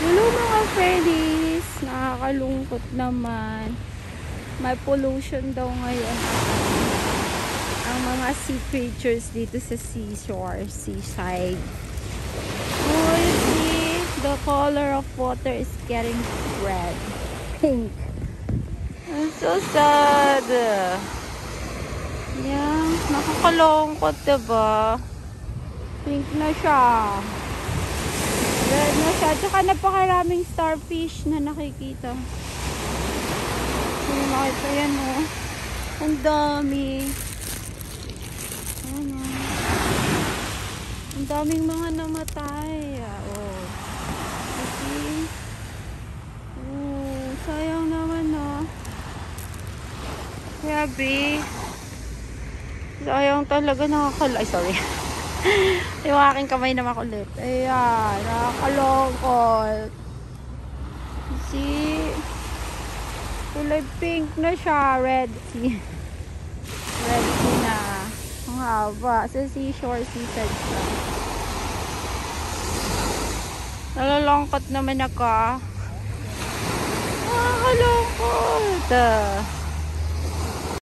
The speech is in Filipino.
Hello mga Freddies, nakakalungkot naman. May pollution daw ngayon ang mga sea creatures dito sa seashore, seaside. Oh, you see, the color of water is getting red, pink. I'm so sad. Yan, nakakalungkot diba? Pink na siya. Red na siya. Tsaka napakaraming starfish na nakikita. Hindi nakita yan oh. Ang dami. Ano? Ang daming mga namatay. Oh. Okay. Oh, sayang naman oh. Grabe. Sayang talaga ay sorry. Yung aking kamay na makulit. Ayan, nakakalungkot. See? Kulay pink na siya. Red sea. Red sea na. Ang haba. Sa seashore, seaside siya. Nalalungkot naman ako. Nakakalungkot.